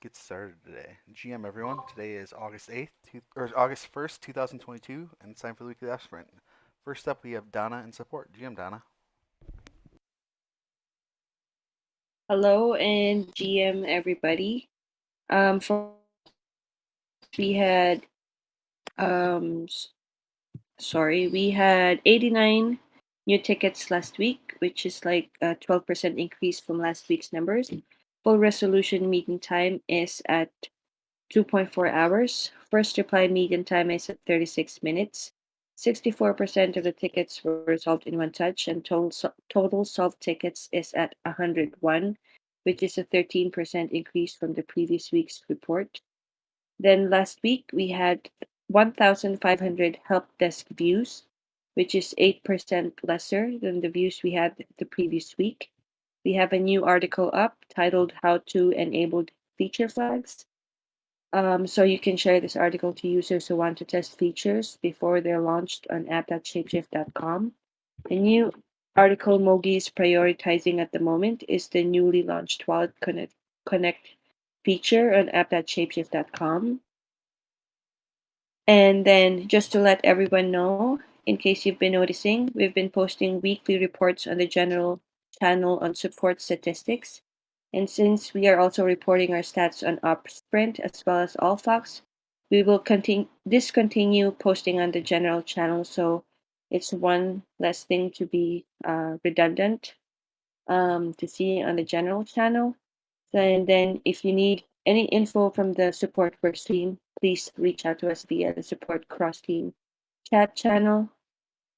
get started today. GM everyone, today is August 1st, 2022, and it's time for the weekly app sprint. First up, we have Donna in support. GM Donna. Hello and GM everybody. For we had um we had 89 new tickets last week, which is like a 12% increase from last week's numbers. Full resolution meeting time is at 2.4 hours. First reply median time is at 36 minutes. 64% of the tickets were resolved in one touch, and total solved tickets is at 101, which is a 13% increase from the previous week's report. Then last week, we had 1,500 help desk views, which is 8% lesser than the views we had the previous week. We have a new article up titled How to Enable Feature Flags. So you can share this article to users who want to test features before they're launched on app.shapeshift.com. The new article Mogi is prioritizing at the moment is the newly launched Connect feature on app.shapeshift.com. And then just to let everyone know, in case you've been noticing, we've been posting weekly reports on the general channel on support statistics. And since we are also reporting our stats on Upsprint as well as AllFox, we will discontinue posting on the general channel. So it's one less thing to be redundant to see on the general channel. And then if you need any info from the support work stream, please reach out to us via the support cross team chat channel.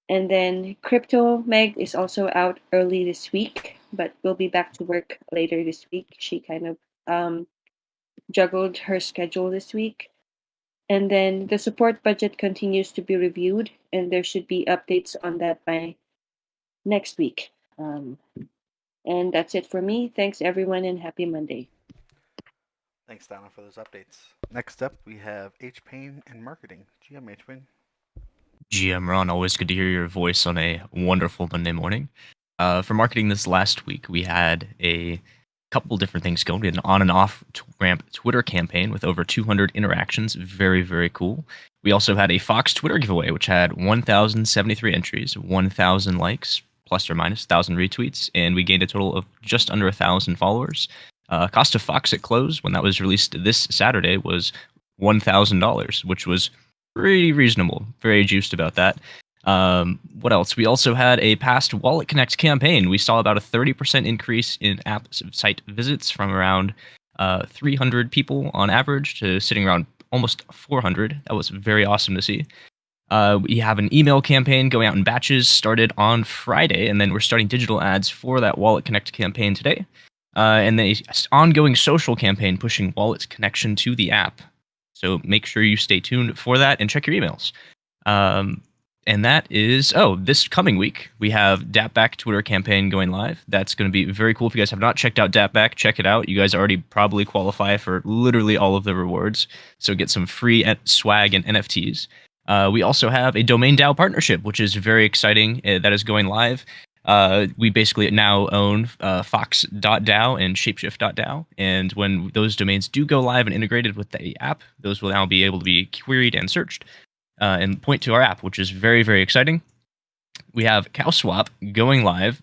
And then Crypto Meg is also out early this week, but will be back to work later this week. She kind of juggled her schedule this week. And then the support budget continues to be reviewed, and there should be updates on that by next week. And that's it for me. Thanks, everyone, and happy Monday. Thanks, Donna, for those updates. Next up, we have H Payne in marketing. GM H Payne. GM Ron, always good to hear your voice on a wonderful Monday morning. For marketing this last week, we had a couple different things going. We had an on and off ramp Twitter campaign with over 200 interactions. Very, very cool. We also had a Fox Twitter giveaway, which had 1,073 entries, 1,000 likes, plus or minus 1,000 retweets, and we gained a total of just under 1,000 followers. Cost of Fox at close, when that was released this Saturday, was $1,000, which was pretty reasonable. Very juiced about that. What else? We also had a past Wallet Connect campaign. We saw about a 30% increase in app site visits from around 300 people on average to sitting around almost 400. That was very awesome to see. We have an email campaign going out in batches, started on Friday, and then we're starting digital ads for that Wallet Connect campaign today. And then an ongoing social campaign pushing Wallet's connection to the app. So make sure you stay tuned for that and check your emails. And that is, this coming week, we have DAPback Twitter campaign going live. That's going to be very cool. If you guys have not checked out DAPback, check it out. You guys already probably qualify for literally all of the rewards. So get some free swag and NFTs. We also have a Domain DAO partnership, which is very exciting. That is going live. We basically now own fox.dao and shapeshift.dao. And when those domains do go live and integrated with the app, those will now be able to be queried and searched and point to our app, which is very, very exciting. We have CowSwap going live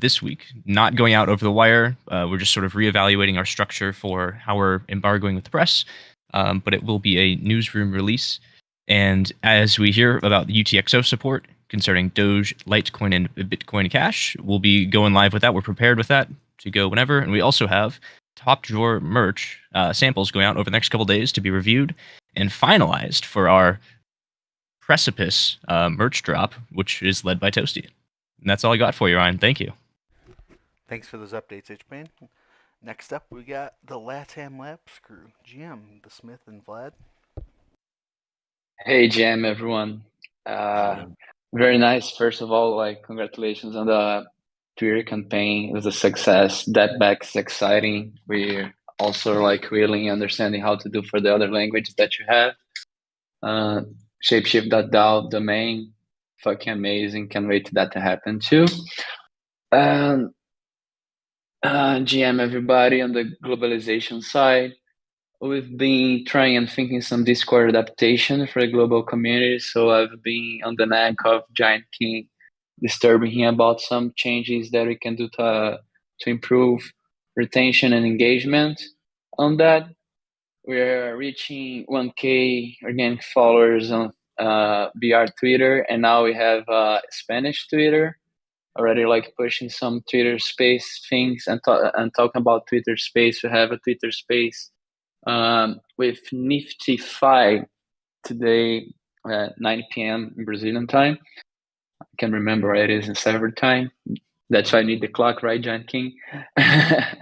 this week, not going out over the wire. We're just sort of reevaluating our structure for how we're embargoing with the press, but it will be a newsroom release. And as we hear about the UTXO support concerning Doge, Litecoin, and Bitcoin Cash, we'll be going live with that. We're prepared with that to go whenever. And we also have top drawer merch samples going out over the next couple days to be reviewed and finalized for our Precipice merch drop, which is led by Toasty. And that's all I got for you, Ryan. Thank you. Thanks for those updates, H Payne. Next up, we got the Latam Labs crew. GM, the Smith and Vlad. Hey, GM, everyone. Very nice. First of all, congratulations on the Twitter campaign. It was a success. DAPback is exciting. We're also really understanding how to do for the other languages that you have. ShapeShift.DAO domain, fucking amazing. Can't wait for that to happen too. GM, everybody on the globalization side. we've been trying and thinking some Discord adaptation for the global community. So I've been on the neck of Giant King, disturbing him about some changes that we can do to improve retention and engagement. On that, we're reaching 1K organic followers on BR Twitter, and now we have Spanish Twitter already, like pushing some Twitter Space things and talking about Twitter Space. We have a Twitter Space with Nifty 5 today at 9 p.m. in Brazilian time. I can't remember what it is in server time. That's why I need the clock, right, Giant King? I think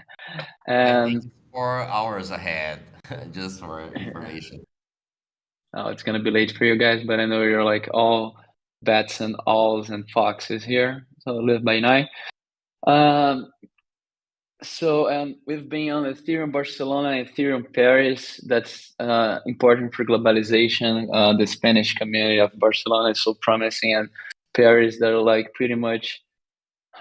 And it's 4 hours ahead, just for information. oh, it's gonna be late for you guys, but I know you're like all bats and owls and foxes here, so live by night. So we've been on Ethereum Barcelona and Ethereum Paris. That's important for globalization. The Spanish community of Barcelona is so promising, and Paris, they're like pretty much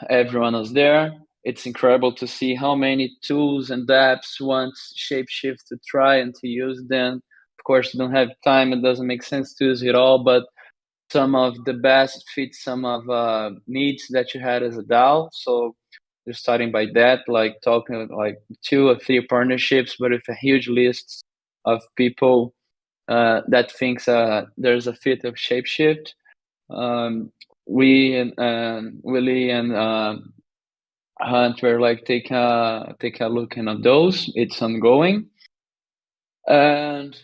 everyone is there. It's incredible to see how many tools and apps want ShapeShift to try and to use them. Of course, you don't have time; it doesn't make sense to use it all, but some of the best fit some of needs that you had as a DAO. So you're starting by that, like talking like 2 or 3 partnerships, but with a huge list of people that thinks there's a fit of ShapeShift. We and Willie and Hunt were like take a look at those. It's ongoing, and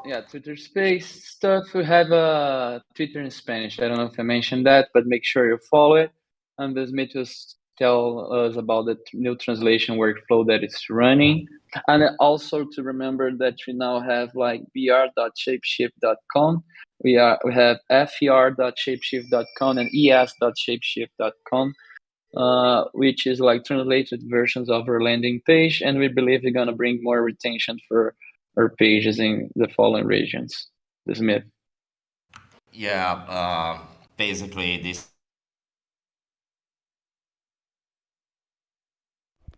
yeah, Twitter Space stuff. We have Twitter in Spanish. I don't know if I mentioned that, but make sure you follow it. And this Smith was tell us about the new translation workflow that it's running. And also to remember that we now have like br.shapeshift.com. We have fer.shapeshift.com and es.shapeshift.com. Which is like translated versions of our landing page, and we believe we're gonna bring more retention for our pages in the following regions. The Smith. Yeah, basically this.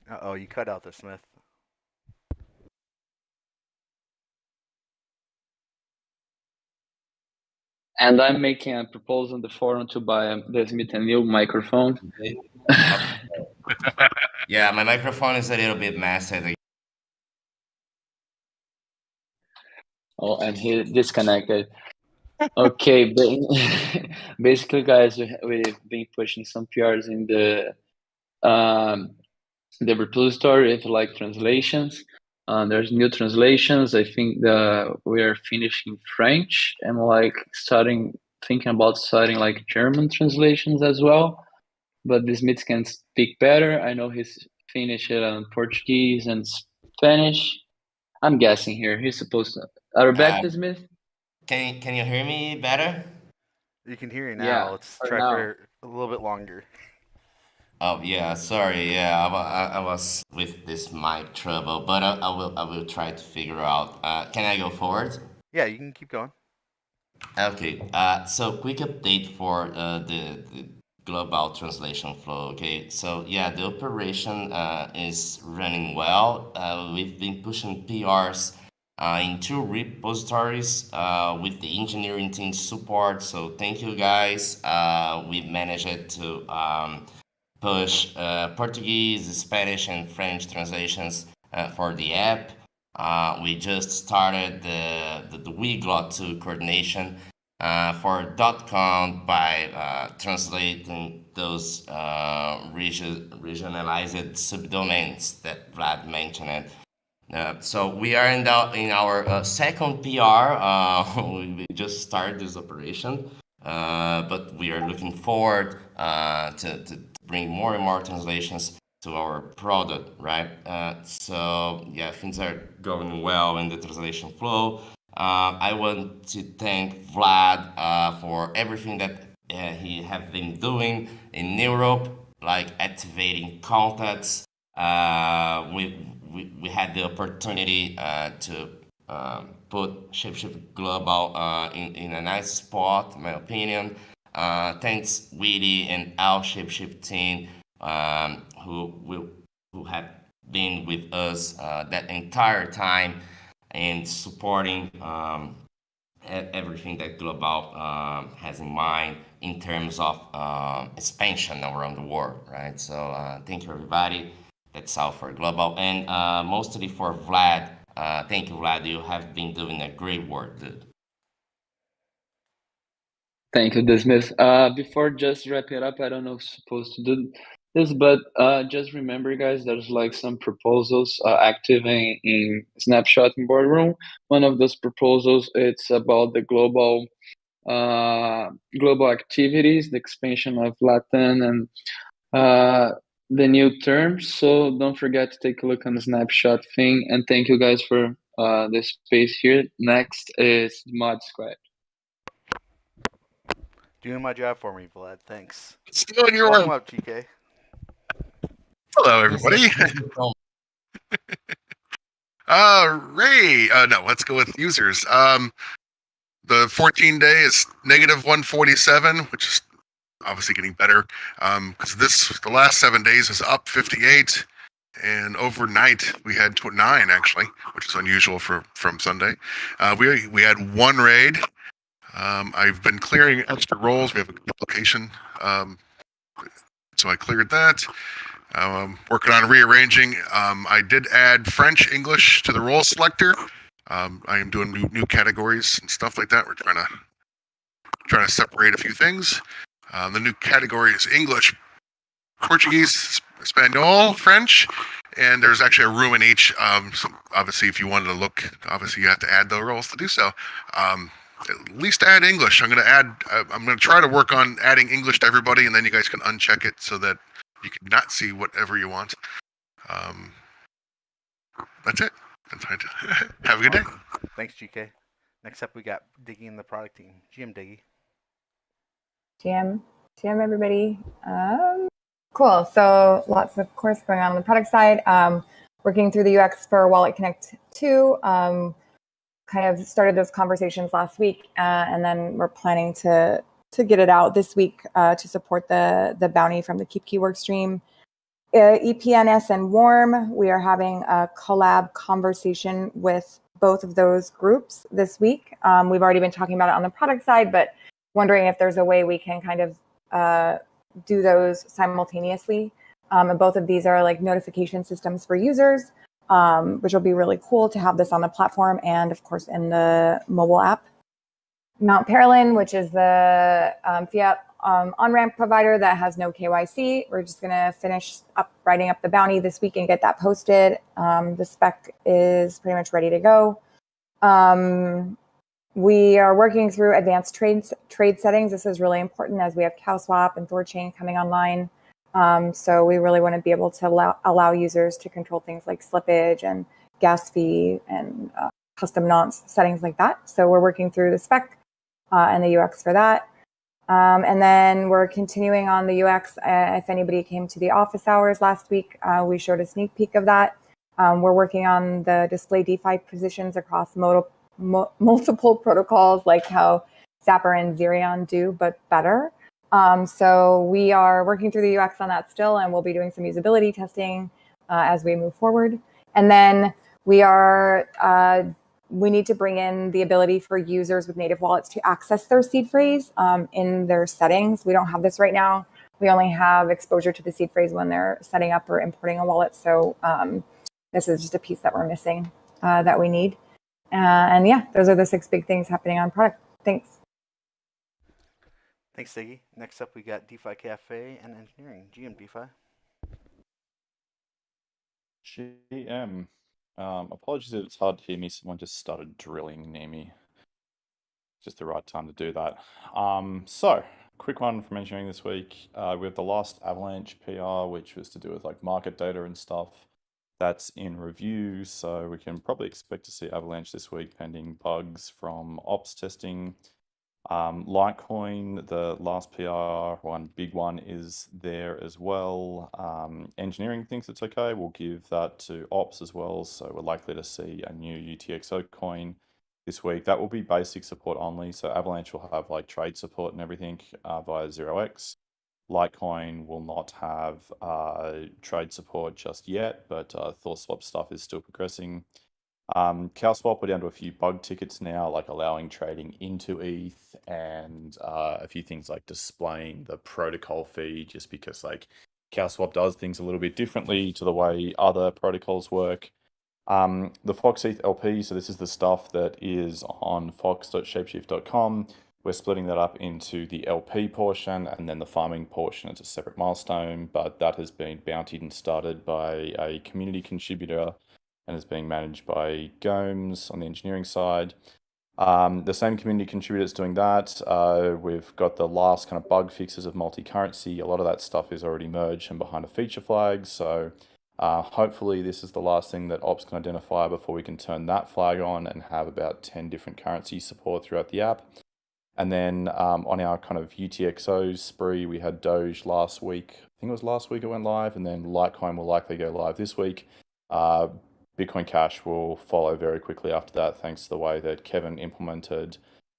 Uh-oh, you cut out the Smith. And I'm making a proposal on the forum to buy the Smith and new microphone. Yeah, my microphone is a little bit messy. Oh, and he disconnected. Okay, basically, guys, we've been pushing some PRs in the repository with like translations. There's new translations. I think we are finishing French and like thinking about starting like German translations as well. But the Smith can speak better. I know he's finished it on Portuguese and Spanish. I'm guessing here. He's supposed to. Are we back, Uh, the Smith? can you hear me better? You can hear you now. Yeah, Let's for try now. for a little bit longer. Oh yeah, sorry. Yeah, I was with this mic trouble, but I will try to figure out. Can I go forward? Yeah, you can keep going. Okay, so quick update for the global translation flow. Okay, so yeah, the operation is running well. We've been pushing PRs in 2 repositories with the engineering team support. So thank you guys. We managed to push Portuguese, Spanish, and French translations for the app. We just started the Weglot 2 coordination for .com by translating those regionalized subdomains that Vlad mentioned. So we are in our second PR. We just started this operation, but we are looking forward to bring more and more translations to our product, right? So yeah, things are going well in the translation flow. I want to thank Vlad for everything that he have been doing in Europe, like activating contacts. We had the opportunity to put ShapeShift Global in a nice spot, in my opinion. Thanks, Weedy and our ShapeShift team who have been with us that entire time. and supporting everything that Global has in mind in terms of expansion around the world, right? So thank you, everybody. That's all for Global. And mostly for Vlad. Thank you, Vlad. You have been doing a great work, dude. Thank you, Dismiss. Before just wrap it up, I don't know if I'm supposed to do this, but just remember, guys, there's like some proposals active in Snapshot and Boardroom. One of those proposals, it's about the global activities, the expansion of Latin and the new terms. So don't forget to take a look on the Snapshot thing. And thank you guys for the space here. Next is Mod Squad. Doing my job for me, Vlad. Thanks. Still in your Welcome work. up, GK. Hello, everybody. Ray. No, let's go with users. The 14-day is -147, which is obviously getting better. Because the last 7 days is up 58, and overnight we had 9 actually, which is unusual from Sunday. We had 1 raid. I've been clearing extra roles. We have a duplication, so I cleared that. Working on rearranging. I did add French, English to the role selector. I am doing new categories and stuff like that. We're trying to separate a few things. The new category is English, Portuguese, Espanol, French, and there's actually a room in each. So obviously, if you wanted to look, obviously you have to add the roles to do so. At least add English. I'm going to try to work on adding English to everybody, and then you guys can uncheck it so that you can not see whatever you want. That's it. Have a good day. Thanks, GK. Next up, we got Diggy in the product team. GM Diggy. GM, everybody. Cool. So lots of course going on the product side. Working through the UX for Wallet Connect 2. Kind of started those conversations last week, and then we're planning to get it out this week to support the bounty from the Keep Key work stream. EPNS and Warm, we are having a collab conversation with both of those groups this week. We've already been talking about it on the product side, but wondering if there's a way we can kind of do those simultaneously. And both of these are like notification systems for users, which will be really cool to have this on the platform and, of course, in the mobile app. Mount Paralin, which is the fiat on-ramp provider that has no KYC. We're just going to finish up writing up the bounty this week and get that posted. The spec is pretty much ready to go. We are working through advanced trade settings. This is really important as we have CowSwap and Thorchain coming online. So we really want to be able to allow users to control things like slippage and gas fee and custom nonce settings like that. So we're working through the spec and the UX for that. And then we're continuing on the UX. If anybody came to the office hours last week, we showed a sneak peek of that. We're working on the display DeFi positions across multiple protocols, like how Zapper and Xerion do, but better. So we are working through the UX on that still, and we'll be doing some usability testing as we move forward. And then we need to bring in the ability for users with native wallets to access their seed phrase in their settings. We don't have this right now. We only have exposure to the seed phrase when they're setting up or importing a wallet. So this is just a piece that we're missing that we need. And yeah, those are the 6 big things happening on product. Thanks. Thanks, Diggy. Next up, we got DeFi Cafe and Engineering. GM DeFi. GM. Apologies if it's hard to hear me. Someone just started drilling near me. Just the right time to do that. So, quick one from engineering this week. We have the last Avalanche PR, which was to do with like market data and stuff. That's in review, so we can probably expect to see Avalanche this week pending bugs from ops testing. Litecoin, the last PR, one big one, is there as well. Engineering thinks it's okay. We'll give that to ops as well. So we're likely to see a new UTXO coin this week. That will be basic support only. So Avalanche will have like trade support and everything via 0x. Litecoin will not have trade support just yet, but ThorSwap stuff is still progressing. CalSwap, we're down to a few bug tickets now, like allowing trading into ETH and a few things like displaying the protocol fee, just because like CalSwap does things a little bit differently to the way other protocols work. The Fox ETH LP, so this is the stuff that is on fox.shapeshift.com. We're splitting that up into the LP portion and then the farming portion. It's a separate milestone, but that has been bountied and started by a community contributor and is being managed by Gomes on the engineering side. The same community contributor is doing that. We've got the last kind of bug fixes of multi-currency. A lot of that stuff is already merged and behind a feature flag. So hopefully this is the last thing that Ops can identify before we can turn that flag on and have about 10 different currencies support throughout the app. And then on our kind of UTXO spree, we had Doge last week. I think it was last week it went live, and then Litecoin will likely go live this week. Bitcoin Cash will follow very quickly after that, thanks to the way that Kevin implemented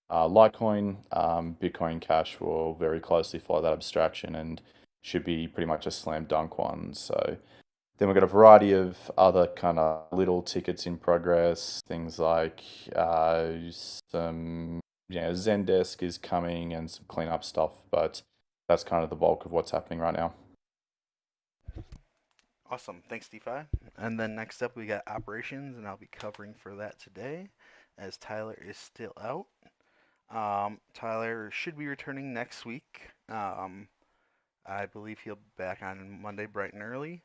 Litecoin. Bitcoin Cash will very closely follow that abstraction and should be pretty much a slam dunk one. So then we've got a variety of other kind of little tickets in progress, things like some, Zendesk is coming and some cleanup stuff, but that's kind of the bulk of what's happening right now. Awesome. Thanks, DeFi. And then next up, we got operations, and I'll be covering for that today, as Tyler is still out. Tyler should be returning next week. I believe he'll be back on Monday bright and early.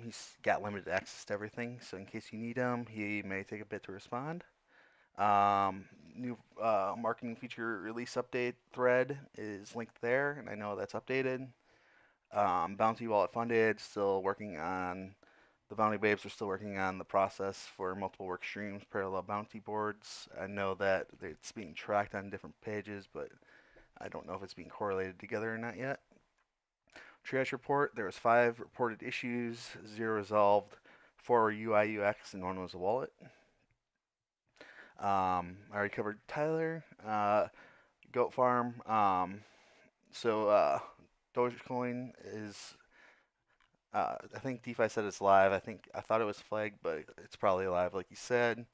He's got limited access to everything, so in case you need him, he may take a bit to respond. New marketing feature release update thread is linked there, and I know that's updated. Bounty Wallet Funded, still working on, the Bounty Babes are still working on the process for multiple work streams, parallel bounty boards. I know that it's being tracked on different pages, but I don't know if it's being correlated together or not yet. Triage report, there was 5 reported issues, 0 resolved, 4 were UI UX, and 1 was a wallet. I already covered Tyler. Goat Farm. Dogecoin is, I think DeFi said it's live. I thought it was flagged, but it's probably live, like he said.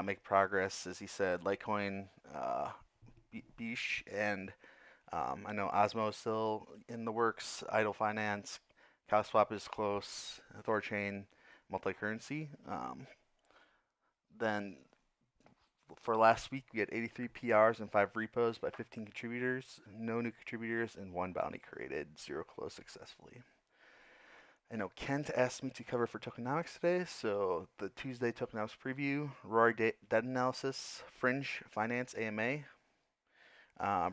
Make progress, as he said. Litecoin, Beesh, and I know Osmo is still in the works. Idle Finance, CowSwap is close. Thorchain, multi-currency. Then for last week, we had 83 PRs and 5 repos by 15 contributors, no new contributors, and 1 bounty created, 0 closed successfully. I know Kent asked me to cover for tokenomics today, so the Tuesday tokenomics preview, Rory debt analysis, Fringe Finance AMA.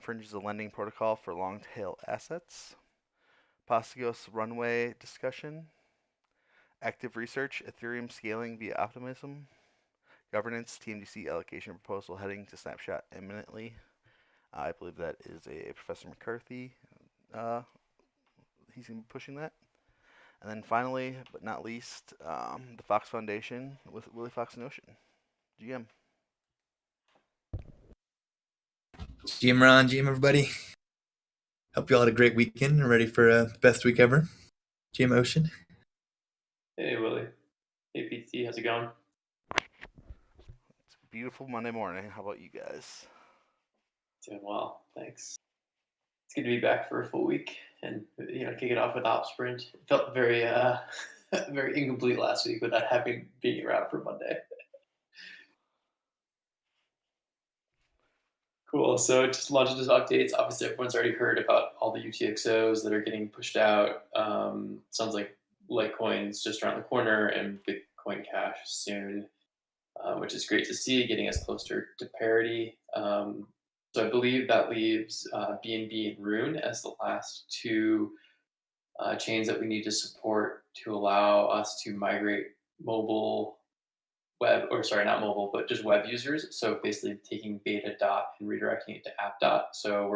Fringe is a lending protocol for long tail assets. Pasigos runway discussion. Active research, Ethereum scaling via optimism. Governance, TMDC allocation proposal heading to snapshot imminently. I believe that is a Professor McCarthy. He's going to be pushing that. And then finally, but not least, the Fox Foundation with Willie Fox and Ocean. GM. GM Ron, GM everybody. Hope you all had a great weekend and ready for a best week ever. GM Ocean. Hey Willie. Hey PT, how's it going? It's a beautiful Monday morning. How about you guys? Doing well, thanks. It's good to be back for a full week and kick it off with Op Sprint. It felt very very incomplete last week without being around for Monday. Cool. So just launching those updates. Obviously, everyone's already heard about all the UTXOs that are getting pushed out. Sounds like Litecoin's just around the corner and Bitcoin Cash soon, which is great to see, getting us closer to parity. So I believe that leaves BNB and Rune as the last 2 chains that we need to support to allow us to migrate mobile web, or sorry, not mobile, but just web users. So basically taking beta dot and redirecting it to app dot. So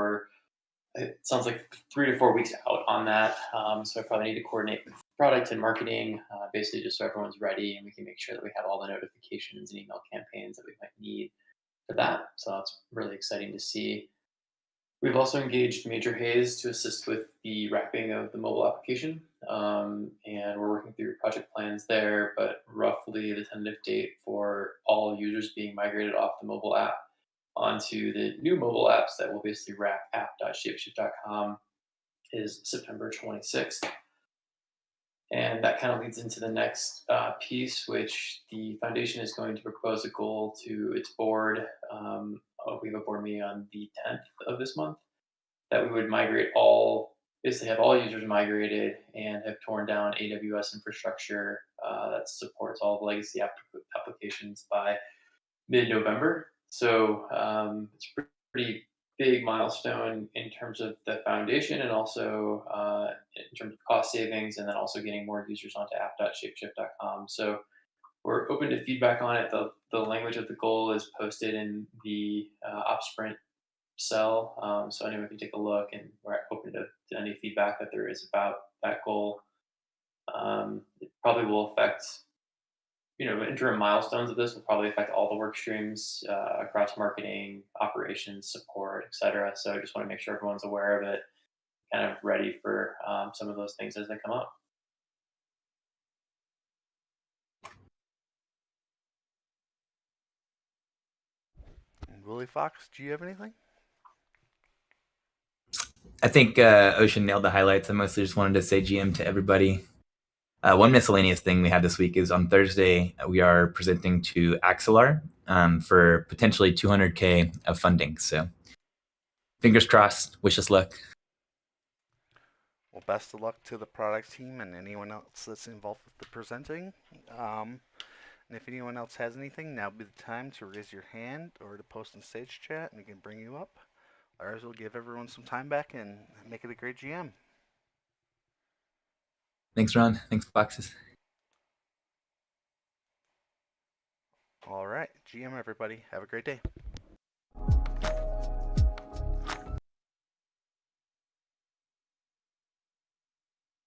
it sounds like 3 to 4 weeks out on that. So I probably need to coordinate with product and marketing, basically just so everyone's ready and we can make sure that we have all the notifications and email campaigns that we might need for that. So that's really exciting to see. We've also engaged Major Hayes to assist with the wrapping of the mobile application. and we're working through project plans there. But roughly the tentative date for all users being migrated off the mobile app onto the new mobile apps that will basically wrap app.shapeshift.com is September 26th. And that kind of leads into the next piece, which the foundation is going to propose a goal to its board. We have a board meeting on the 10th of this month that we would basically have all users migrated and have torn down AWS infrastructure that supports all the legacy applications by mid-November. So it's a pretty big milestone in terms of the foundation and also in terms of cost savings, and then also getting more users onto app.shapeshift.com. So we're open to feedback on it. The language of the goal is posted in the OpSprint cell, so anyone can take a look, and we're open to any feedback that there is about that goal. It probably will affect, interim milestones of this will probably affect all the work streams across marketing, operations, support, etc. So I just want to make sure everyone's aware of it, kind of ready for some of those things as they come up. Willie Fox, do you have anything? I think Ocean nailed the highlights. I mostly just wanted to say GM to everybody. One miscellaneous thing we had this week is on Thursday, we are presenting to Axelar for potentially 200K of funding. So fingers crossed, wish us luck. Well, best of luck to the product team and anyone else that's involved with the presenting. And if anyone else has anything, now would be the time to raise your hand or to post in stage chat, and we can bring you up. Ours will give everyone some time back and make it a great GM. Thanks, Ron. Thanks, Foxes. All right, GM everybody. Have a great day.